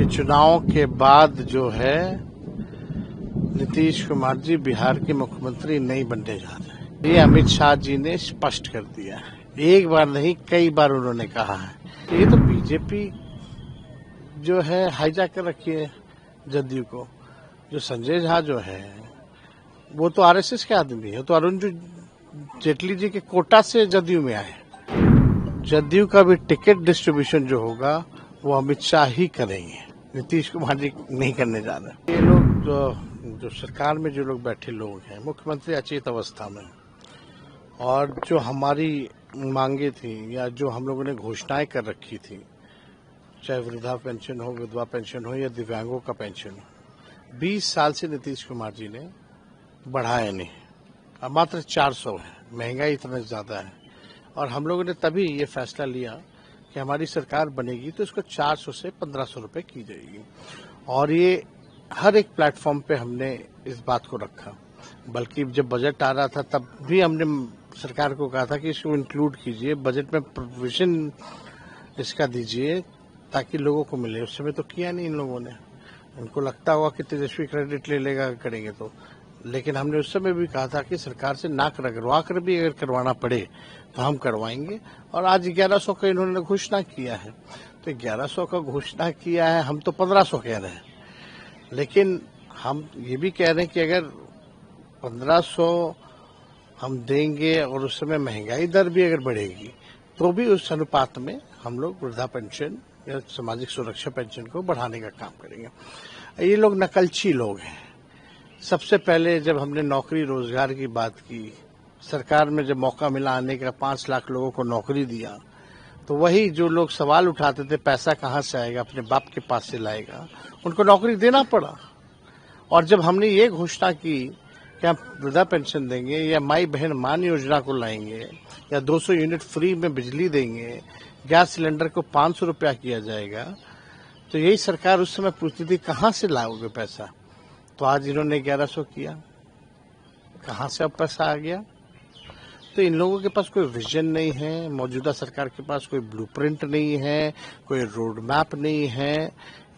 कि चुनाव के बाद जो है नीतीश कुमार जी बिहार के मुख्यमंत्री नहीं बनने जा रहे। ये अमित शाह जी ने स्पष्ट कर दिया है, एक बार नहीं कई बार उन्होंने कहा है। ये तो बीजेपी जो है हाईजैक कर रखी है जदयू को। जो संजय झा जो है वो तो आरएसएस के आदमी है, तो अरुण जेटली जी के कोटा से जदयू में आए। जदयू का भी टिकट डिस्ट्रीब्यूशन जो होगा वो अमित शाह ही करेंगे, नीतीश कुमार जी नहीं करने जा रहे। ये लोग जो सरकार में जो लोग बैठे लोग हैं, मुख्यमंत्री अचेत अवस्था में, और जो हमारी मांगे थी या जो हम लोगों ने घोषणाएं कर रखी थी, चाहे वृद्धा पेंशन हो, विधवा पेंशन हो या दिव्यांगों का पेंशन हो, 20 साल से नीतीश कुमार जी ने बढ़ाया नहीं। अब मात्र 400 है, महंगाई इतना ज्यादा है, और हम लोगों ने तभी ये फैसला लिया कि हमारी सरकार बनेगी तो इसको 400 से 1500 रुपए की जाएगी। और ये हर एक प्लेटफॉर्म पे हमने इस बात को रखा। बल्कि जब बजट आ रहा था तब भी हमने सरकार को कहा था कि इसको इंक्लूड कीजिए, बजट में प्रोविजन इसका दीजिए ताकि लोगों को मिले। उस समय तो किया नहीं इन लोगों ने। उनको लगता होगा कि तेजस्वी क्रेडिट ले लेगा करेंगे तो, लेकिन हमने उस समय भी कहा था कि सरकार से नाक रगड़वा कर भी अगर करवाना पड़े तो हम करवाएंगे। और आज 1100 का इन्होंने घोषणा किया है, तो 1100 का घोषणा किया है, हम तो 1500 कह रहे हैं। लेकिन हम ये भी कह रहे हैं कि अगर 1500 हम देंगे और उस समय महंगाई दर भी अगर बढ़ेगी तो भी उस अनुपात में हम लोग वृद्धा पेंशन या सामाजिक सुरक्षा पेंशन को बढ़ाने का काम करेंगे। ये लोग नकलची लोग हैं। सबसे पहले जब हमने नौकरी रोजगार की बात की, सरकार में जब मौका मिला आने का, 5 लाख लोगों को नौकरी दिया, तो वही जो लोग सवाल उठाते थे पैसा कहाँ से आएगा, अपने बाप के पास से लाएगा, उनको नौकरी देना पड़ा। और जब हमने ये घोषणा की कि हम वृद्धा पेंशन देंगे या माई बहन मान योजना को लाएंगे या 200 यूनिट फ्री में बिजली देंगे, गैस सिलेंडर को 500 रुपया किया जाएगा, तो यही सरकार उस समय पूछती थी कहाँ से लाओगे पैसा। तो आज इन्होंने 1100 किया, कहाँ से अब पैसा आ गया। तो इन लोगों के पास कोई विजन नहीं है, मौजूदा सरकार के पास कोई ब्लूप्रिंट नहीं है, कोई रोड मैप नहीं है।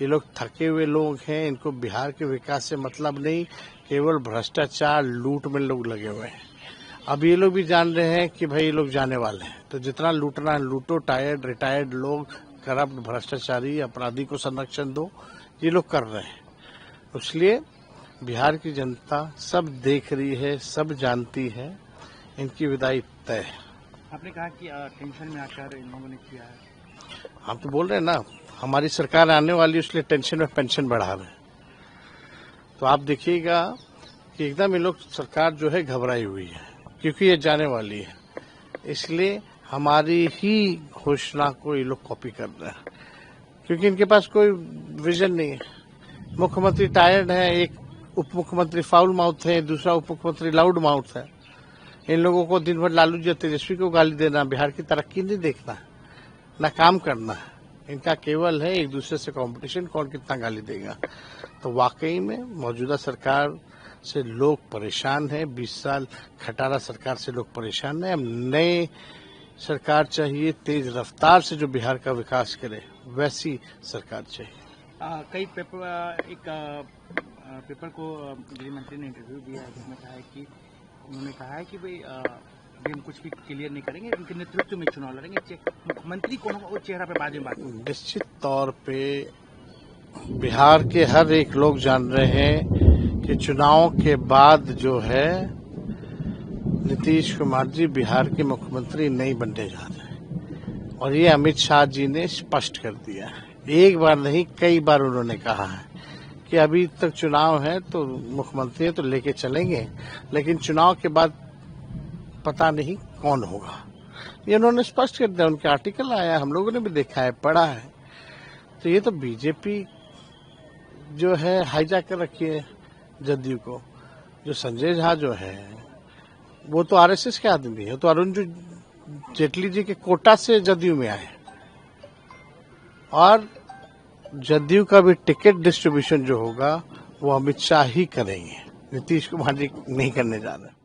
ये लोग थके हुए लोग हैं, इनको बिहार के विकास से मतलब नहीं, केवल भ्रष्टाचार लूट में लोग लगे हुए हैं। अब ये लोग भी जान रहे हैं कि भाई ये लोग जाने वाले हैं, तो जितना लूटना है लूटो। टायर्ड रिटायर्ड लोग, करप्ट भ्रष्टाचारी अपराधी को संरक्षण दो, ये लोग कर रहे हैं। इसलिए बिहार की जनता सब देख रही है, सब जानती है, इनकी विदाई तय है। आपने कहा कि टेंशन में आकर इन लोगों ने किया है। हम तो बोल रहे हैं ना, हमारी सरकार आने वाली, इसलिए टेंशन में पेंशन बढ़ा रहे हैं। तो आप देखिएगा कि एकदम ये लोग सरकार जो है घबराई हुई है, क्योंकि ये जाने वाली है। इसलिए हमारी ही घोषणा को ये लोग कॉपी कर रहे हैं, क्योंकि इनके पास कोई विजन नहीं है। मुख्यमंत्री टायर्ड है, एक उप मुख्यमंत्री फाउल माउथ है, दूसरा उप मुख्यमंत्री लाउड माउथ है। इन लोगों को दिन भर लालू जी तेजस्वी को गाली देना, बिहार की तरक्की नहीं देखना, ना काम करना है। इनका केवल है एक दूसरे से कंपटीशन, कौन कितना गाली देगा। तो वाकई में मौजूदा सरकार से लोग परेशान हैं। 20 साल खटारा सरकार से लोग परेशान हैं। अब नए सरकार चाहिए, तेज रफ्तार से जो बिहार का विकास करे, वैसी सरकार चाहिए। कई पेपर को गृह मंत्री ने इंटरव्यू दिया है, जिसमें कहा है कि उन्होंने कहा है कि भाई अभी हम कुछ भी क्लियर नहीं करेंगे, उनके नेतृत्व में चुनाव लड़ेंगे, मुख्यमंत्री कौन होगा वो चेहरा पे बाद में बात। निश्चित तौर पे बिहार के हर एक लोग जान रहे हैं कि चुनाव के बाद जो है नीतीश कुमार जी बिहार के मुख्यमंत्री नहीं बनने जा रहे। और ये अमित शाह जी ने स्पष्ट कर दिया है, एक बार नहीं कई बार उन्होंने कहा है कि अभी तक चुनाव है तो मुख्यमंत्री तो लेके चलेंगे, लेकिन चुनाव के बाद पता नहीं कौन होगा। ये उन्होंने स्पष्ट कर दिया, उनके आर्टिकल आया, हम लोगों ने भी देखा है, पढ़ा है। तो ये तो बीजेपी जो है हाईजैक कर रखी है जदयू को। जो संजय झा जो है वो तो आरएसएस के आदमी है, तो अरुण जेटली जी के कोटा से जदयू में आए। और जदयू का भी टिकट डिस्ट्रीब्यूशन जो होगा वो अमित शाह ही करेंगे, नीतीश कुमार जी नहीं करने जा रहे।